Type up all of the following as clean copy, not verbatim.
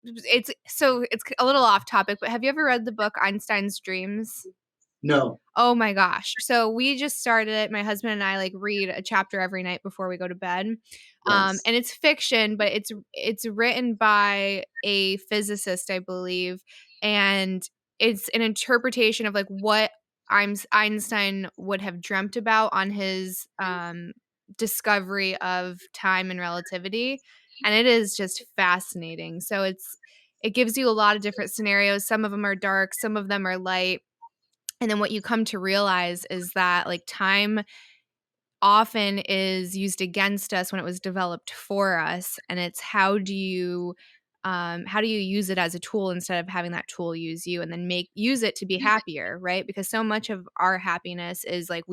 it's a little off topic, but have you ever read the book Einstein's Dreams? No. Oh my gosh. So we just started it. My husband and I like read a chapter every night before we go to bed. Yes. And it's fiction, but it's written by a physicist, I believe, and it's an interpretation of like what Einstein would have dreamt about on his discovery of time and relativity, and it is just fascinating. So it gives you a lot of different scenarios. Some of them are dark, some of them are light. And then what you come to realize is that like time often is used against us when it was developed for us, and it's how do you use it as a tool instead of having that tool use you, and then use it to be happier, right? Because so much of our happiness is like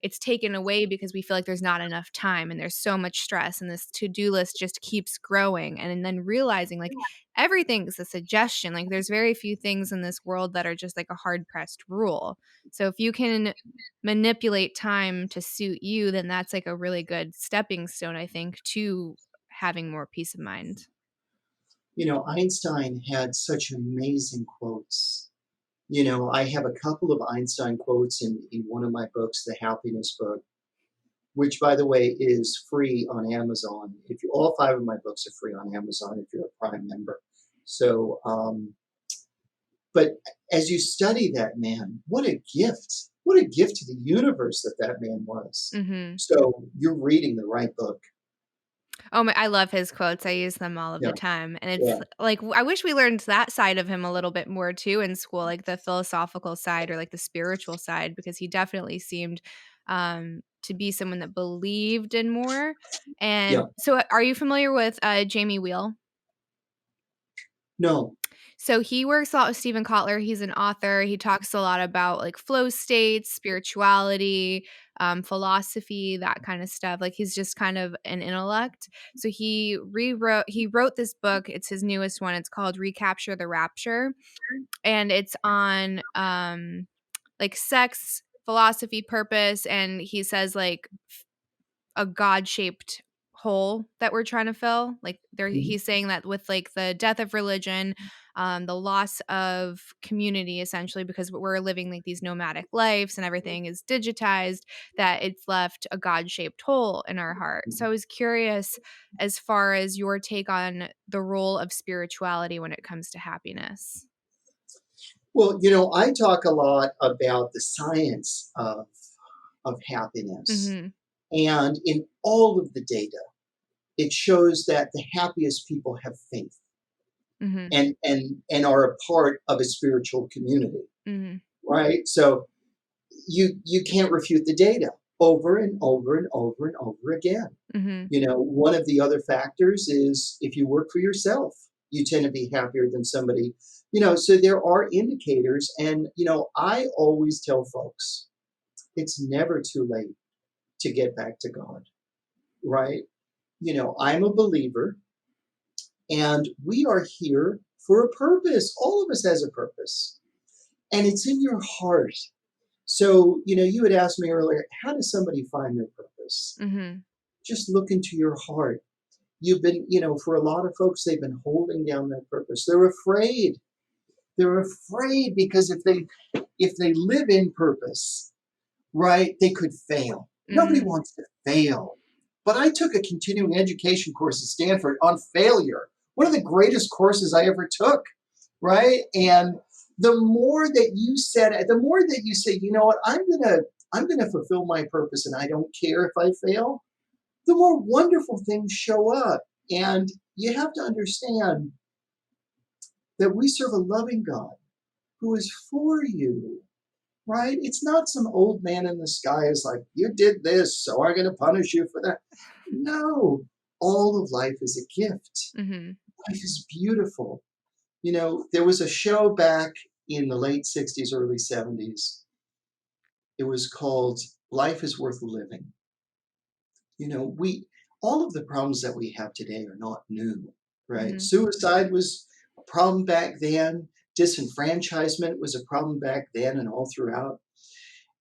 it's taken away because we feel like there's not enough time and there's so much stress, and this to-do list just keeps growing, and then realizing like everything's a suggestion. Like there's very few things in this world that are just like a hard pressed rule. So if you can manipulate time to suit you, then that's like a really good stepping stone, I think, to having more peace of mind. Einstein had such amazing quotes. I have a couple of Einstein quotes in one of my books, the Happiness book, which, by the way, is free on Amazon. All 5 of my books are free on Amazon if you're a Prime member. So, but as you study that man, what a gift! What a gift to the universe that man was. Mm-hmm. So you're reading the right book. Oh my, I love his quotes. I use them all of the Yeah, time. And it's yeah, like I wish we learned that side of him a little bit more too in school, like the philosophical side or like the spiritual side, because he definitely seemed to be someone that believed in more. yeah. And so are you familiar with Jamie Wheel? No. So he works a lot with Stephen Kotler. He's an author. He talks a lot about like flow states, spirituality, philosophy, that kind of stuff. Like he's just kind of an intellect. So he wrote this book. It's his newest one. It's called Recapture the Rapture. And it's on like sex, philosophy, purpose. And he says like a God-shaped hole that we're trying to fill. Like Mhm. he's saying that with like the death of religion, the loss of community, essentially, because we're living like these nomadic lives and everything is digitized, that it's left a God-shaped hole in our heart. So I was curious as far as your take on the role of spirituality when it comes to happiness. Well, I talk a lot about the science of happiness. Mm-hmm. And in all of the data, it shows that the happiest people have faith Mm-hmm. and are a part of a spiritual community, Mm-hmm. right? So you can't refute the data over and over and over and over again. Mm-hmm. One of the other factors is if you work for yourself, you tend to be happier than somebody, so there are indicators. And, I always tell folks, it's never too late to get back to God, right? I'm a believer and we are here for a purpose. All of us has a purpose and it's in your heart. So, you had asked me earlier, how does somebody find their purpose? Mm-hmm. Just look into your heart. You've been, for a lot of folks, they've been holding down their purpose. They're afraid. They're afraid because if they live in purpose, right, they could fail. Nobody Mm-hmm. wants to fail. But I took a continuing education course at Stanford on failure. One of the greatest courses I ever took, right? And the more that you say, you know what, I'm gonna fulfill my purpose and I don't care if I fail, the more wonderful things show up. And you have to understand that we serve a loving God who is for you, right? It's not some old man in the sky is like, you did this, so I'm going to punish you for that. No, all of life is a gift. Mm-hmm. Life is beautiful. There was a show back in the late 60s, early 70s. It was called Life is Worth Living. All of the problems that we have today are not new, right? Mm-hmm. Suicide was a problem back then. Disenfranchisement was a problem back then and all throughout.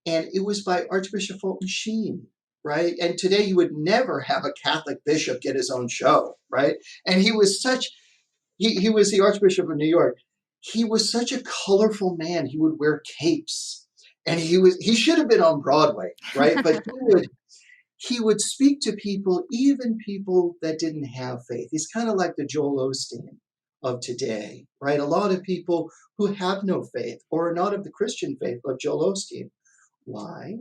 And it was by Archbishop Fulton Sheen, right? And today you would never have a Catholic bishop get his own show, right? And he was such, he was the Archbishop of New York. He was such a colorful man. He would wear capes, and he should have been on Broadway, right? But he would speak to people, even people that didn't have faith. He's kind of like the Joel Osteen of today, right? A lot of people who have no faith or are not of the Christian faith, like Joel Osteen. Why?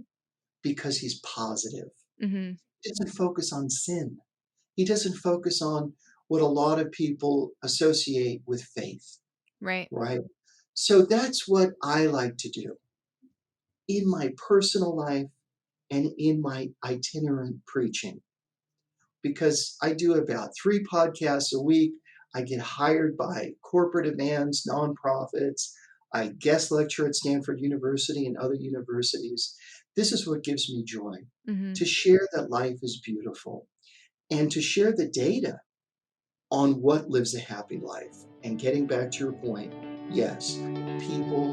Because he's positive. Hmm. He doesn't focus on sin. He doesn't focus on what a lot of people associate with faith, Right. right? So that's what I like to do in my personal life and in my itinerant preaching, because I do about 3 podcasts a week. I get hired by corporate demands, nonprofits. I guest lecture at Stanford University and other universities. This is what gives me joy, Hmm. to share that life is beautiful and to share the data on what lives a happy life. And getting back to your point, yes, people